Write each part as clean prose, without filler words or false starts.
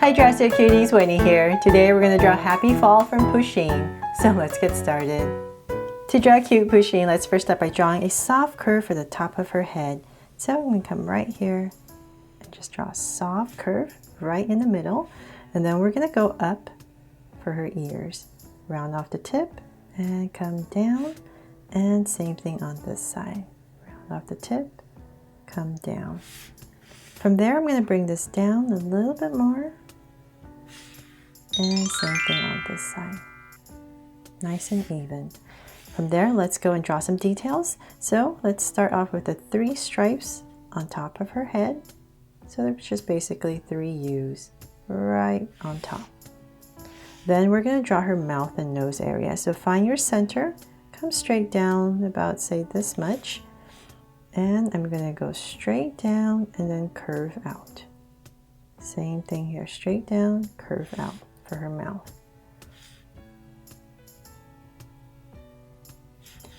Hi Dresser Cuties, Winnie here. Today we're going to draw Happy Fall from Pusheen. So let's get started. To draw cute Pusheen, let's first start by drawing a soft curve for the top of her head. So I'm going to come right here and just draw a soft curve right in the middle. And then we're going to go up for her ears. Round off the tip and come down. And same thing on this side. Round off the tip, come down. From there, I'm going to bring this down a little bit more. And same thing on this side. Nice and even. From there, let's go and draw some details. So let's start off with the 3 stripes on top of her head. So there's just basically 3 U's right on top. Then we're going to draw her mouth and nose area. So find your center, come straight down about, say, this much. And I'm going to go straight down and then curve out. Same thing here, straight down, curve out for her mouth.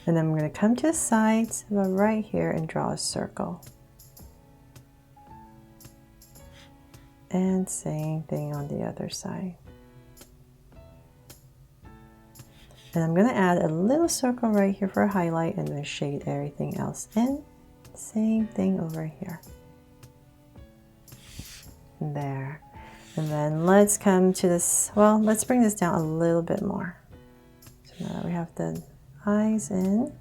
And then I'm going to come to the sides about right here and draw a circle. And same thing on the other side. And I'm going to add a little circle right here for a highlight and then shade everything else in. Same thing over here. There. And then let's come to this, well, let's bring this down a little bit more. So now that we have the eyes in,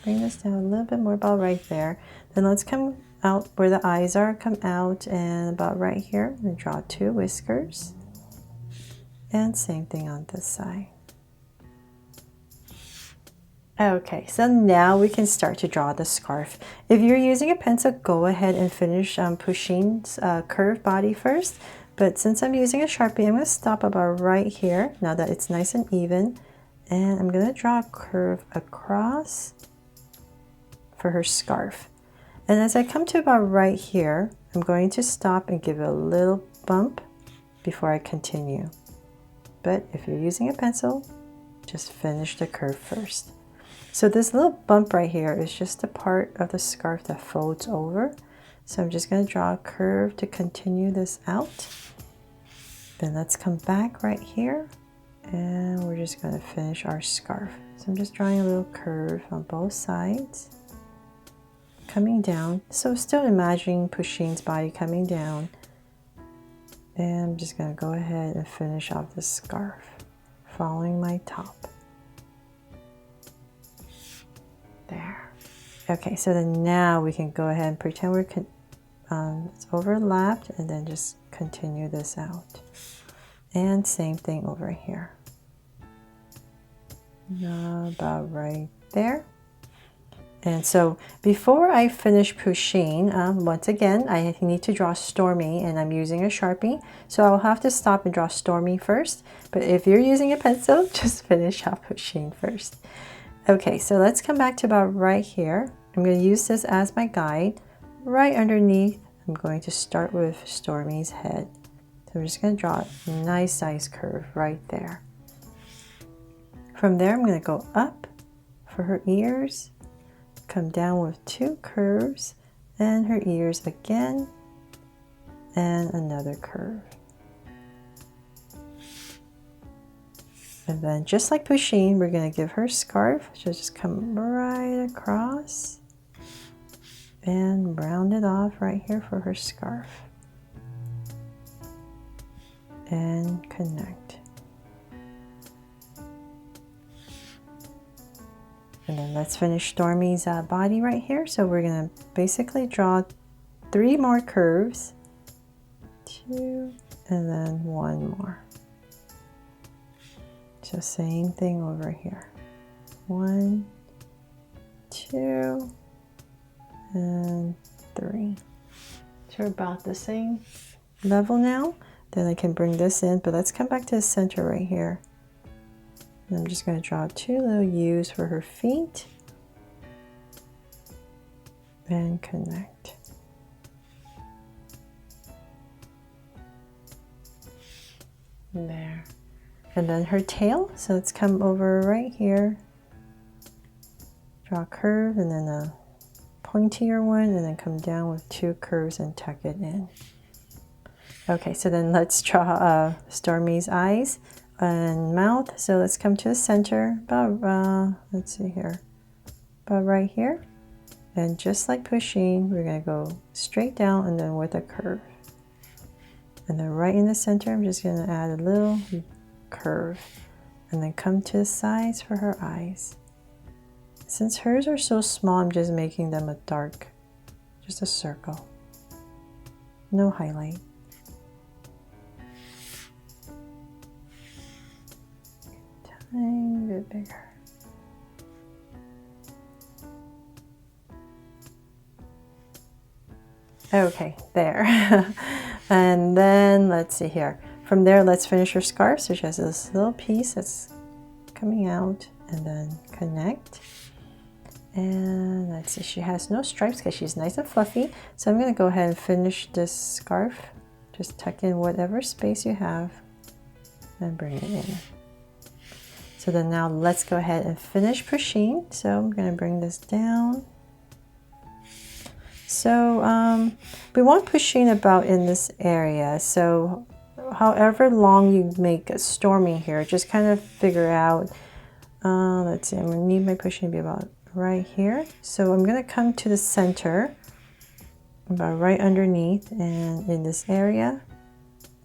bring this down a little bit more, about right there. Then let's come out where the eyes are, come out and about right here, and draw 2 whiskers. And same thing on this side. Okay, so now we can start to draw the scarf. If you're using a pencil, go ahead and finish Pusheen's curved body first. But since I'm using a Sharpie, I'm going to stop about right here, now that it's nice and even. And I'm going to draw a curve across for her scarf. And as I come to about right here, I'm going to stop and give it a little bump before I continue. But if you're using a pencil, just finish the curve first. So this little bump right here is just a part of the scarf that folds over. So I'm just going to draw a curve to continue this out. Then let's come back right here and we're just going to finish our scarf. So I'm just drawing a little curve on both sides, coming down. So still imagining Pusheen's body coming down. And I'm just going to go ahead and finish off the scarf, following my top. There. Okay, so then now we can go ahead and pretend we're it's overlapped and then just continue this out. And same thing over here. About right there. And so before I finish Pusheen, once again, I need to draw Stormy and I'm using a Sharpie. So I'll have to stop and draw Stormy first. But if you're using a pencil, just finish off Pusheen first. Okay, so let's come back to about right here. I'm going to use this as my guide. Right underneath, I'm going to start with Stormy's head. So I'm just going to draw a nice size curve right there. From there, I'm going to go up for her ears, come down with 2 curves, and her ears again, and another curve. And then just like Pusheen, we're going to give her scarf. So just come right across and round it off right here for her scarf. And connect. And then let's finish Stormy's body right here. So we're going to basically draw 3 more curves, 2, and then 1 more. So same thing over here. 1, 2, and 3. So we're about the same level now. Then I can bring this in, but let's come back to the center right here. And I'm just going to draw 2 little U's for her feet. And connect. There. And then her tail, so let's come over right here, draw a curve and then a pointier one, and then come down with 2 curves and tuck it in. Okay, so then let's draw Stormy's eyes and mouth. So let's come to the center, about, let's see here, about right here. And just like Pusheen, we're gonna go straight down and then with a curve. And then right in the center, I'm just gonna add a little curve. And then come to the sides for her eyes. Since hers are so small, I'm just making them a dark, just a circle. No highlight. Tiny bit bigger. Okay, there. And then let's see here. From there, let's finish her scarf. So she has this little piece that's coming out, and then connect. And let's see, she has no stripes because she's nice and fluffy. So I'm going to go ahead and finish this scarf. Just tuck in whatever space you have and bring it in. So then now let's go ahead and finish Pusheen. So I'm going to bring this down. So we want Pusheen about in this area. So however long you make a Stormy here, just kind of figure out, let's see, I'm going to need my Pusheen to be about right here. So I'm going to come to the center, about right underneath and in this area,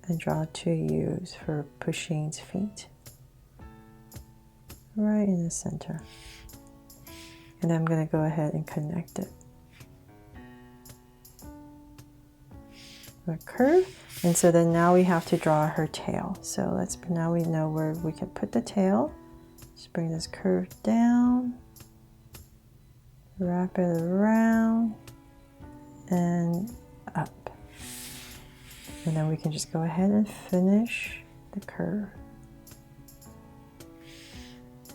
and draw 2 U's for Pusheen's feet. Right in the center. And then I'm going to go ahead and connect it. A curve. And so then now we have to draw her tail. So now we know where we can put the tail. Just bring this curve down, wrap it around and up. And then we can just go ahead and finish the curve.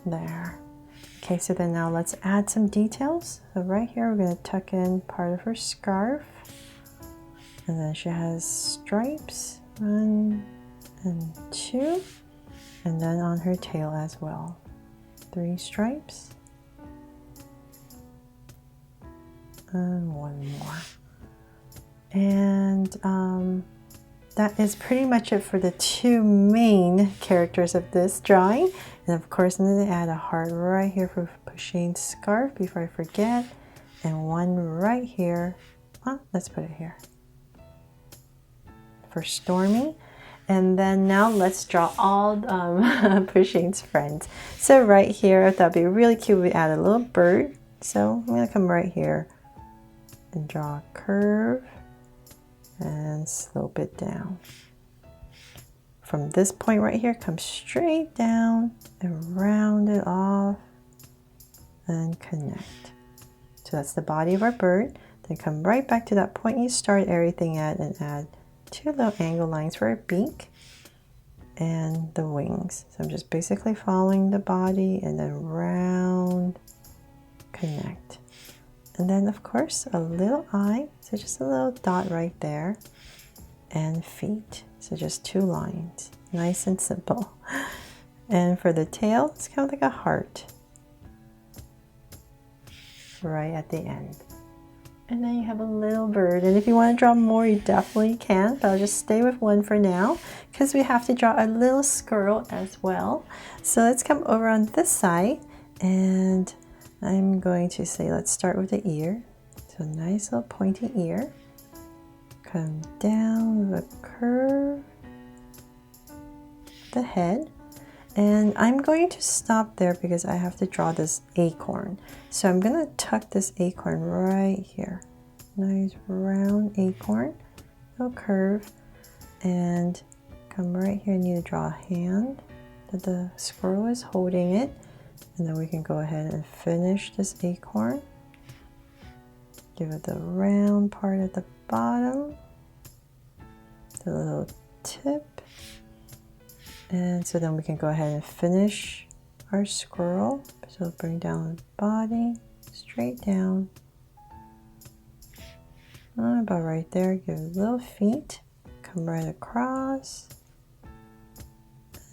There. Okay, so then now let's add some details. So right here, we're going to tuck in part of her scarf. And then she has stripes, 1 and 2. And then on her tail as well, 3 stripes. And 1 more. And that is pretty much it for the 2 main characters of this drawing. And of course, I'm going to add a heart right here for Pusheen's scarf before I forget. And 1 right here. Well, let's put it here for Stormy. And then now let's draw all Pusheen's friends. So right here, I thought it'd be really cute. We add a little bird. So I'm going to come right here and draw a curve and slope it down. From this point right here, come straight down and round it off and connect. So that's the body of our bird. Then come right back to that point you start everything at and add 2 little angle lines for our beak and the wings. So I'm just basically following the body and then round, connect. And then of course a little eye, so just a little dot right there, and feet. So just 2 lines, nice and simple. And for the tail, it's kind of like a heart right at the end. And then you have a little bird. And if you want to draw more, you definitely can, but I'll just stay with 1 for now because we have to draw a little squirrel as well. So let's come over on this side, and I'm going to say, let's start with the ear. So nice little pointy ear. Come down with a curve, the head. And I'm going to stop there because I have to draw this acorn. So I'm going to tuck this acorn right here. Nice round acorn, little curve. And come right here, I need to draw a hand that the squirrel is holding it. And then we can go ahead and finish this acorn. Give it the round part at the bottom, the little tip. And so then we can go ahead and finish our squirrel. So bring down the body, straight down. About right there, give it little feet. Come right across.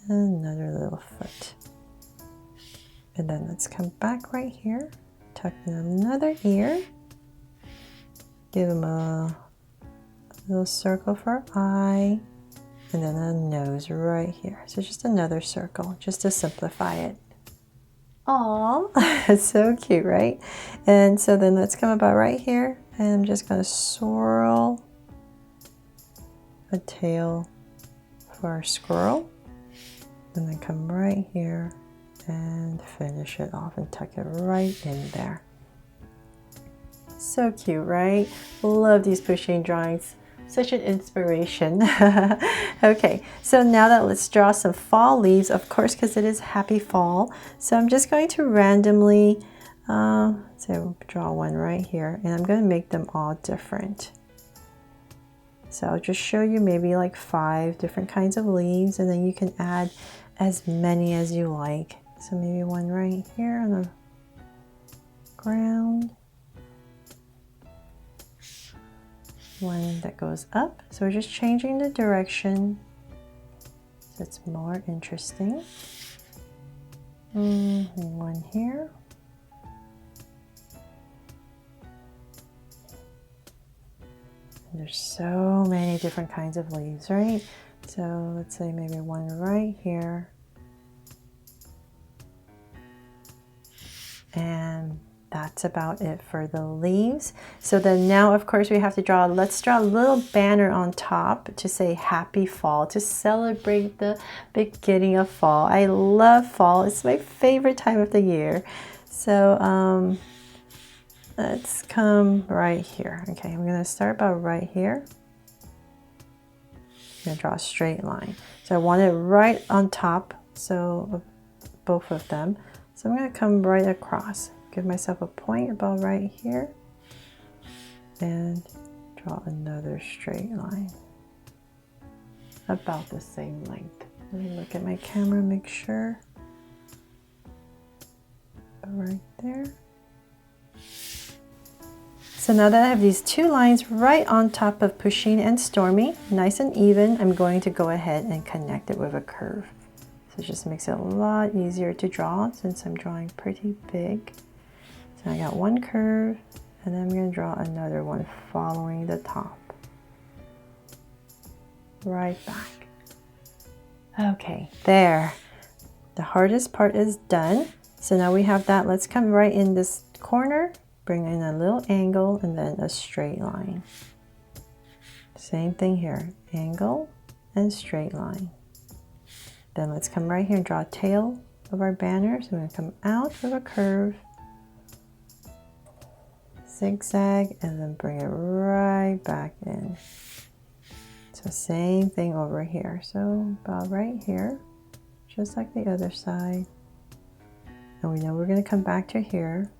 And another little foot. And then let's come back right here. Tuck in another ear. Give him a little circle for eye, and then a nose right here. So just another circle, just to simplify it. Aww, it's so cute, right? And so then let's come about right here, and I'm just gonna swirl a tail for our squirrel, and then come right here and finish it off and tuck it right in there. So cute, right? Love these Pusheen drawings. Such an inspiration. Okay, so now that let's draw some fall leaves, of course, because it is happy fall. So I'm just going to randomly draw one right here, and I'm going to make them all different. So I'll just show you maybe like 5 different kinds of leaves, and then you can add as many as you like. So maybe one right here on the ground. One that goes up, so we're just changing the direction so it's more interesting. One here. And there's so many different kinds of leaves, right? So let's say maybe one right here. And that's about it for the leaves. So then now, of course, we have to draw, let's draw a little banner on top to say happy fall, to celebrate the beginning of fall. I love fall. It's my favorite time of the year. So let's come right here. Okay, I'm going to start about right here. I'm going to draw a straight line. So I want it right on top, so of both of them. So I'm going to come right across. Give myself a point about right here and draw another straight line about the same length. Let me look at my camera, make sure. Right there. So now that I have these 2 lines right on top of Pusheen and Stormy, nice and even, I'm going to go ahead and connect it with a curve. So it just makes it a lot easier to draw since I'm drawing pretty big. So I got one curve, and then I'm going to draw another one following the top. Right back. Okay, there. The hardest part is done. So now we have that. Let's come right in this corner, bring in a little angle, and then a straight line. Same thing here, angle and straight line. Then let's come right here and draw a tail of our banner. So we're going to come out with a curve, zigzag, and then bring it right back in. So same thing over here. So about right here, just like the other side. And we know we're going to come back to here.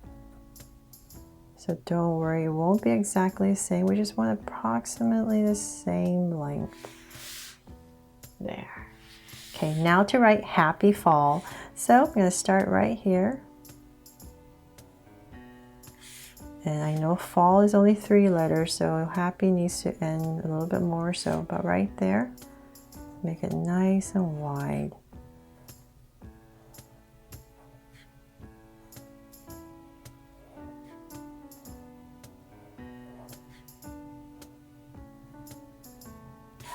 So don't worry, it won't be exactly the same. We just want approximately the same length. There. Okay, now to write happy fall. So I'm going to start right here. And I know fall is only 3 letters, so happy needs to end a little bit more. So about right there, make it nice and wide.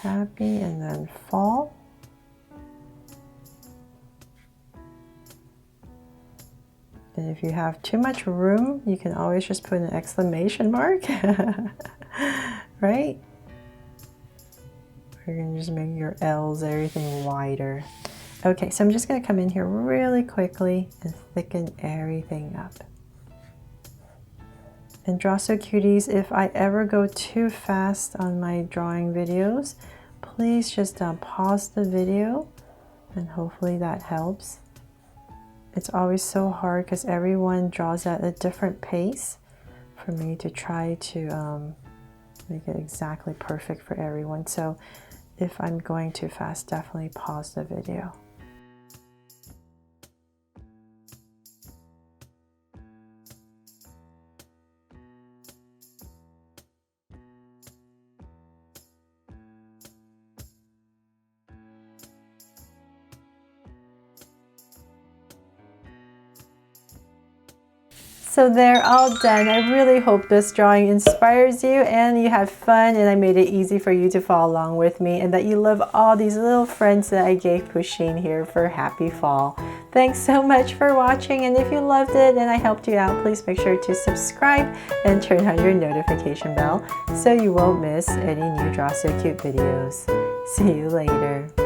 Happy and then fall. And if you have too much room, you can always just put an exclamation mark, right? You're gonna just make your L's, everything wider. Okay, so I'm just gonna come in here really quickly and thicken everything up. And Draw So Cuties, if I ever go too fast on my drawing videos, please just pause the video, and hopefully that helps. It's always so hard because everyone draws at a different pace for me to try to make it exactly perfect for everyone. So if I'm going too fast, definitely pause the video. So they're all done. I really hope this drawing inspires you and you had fun and I made it easy for you to follow along with me and that you love all these little friends that I gave Pusheen here for Happy Fall. Thanks so much for watching, and if you loved it and I helped you out, please make sure to subscribe and turn on your notification bell so you won't miss any new Draw So Cute videos. See you later.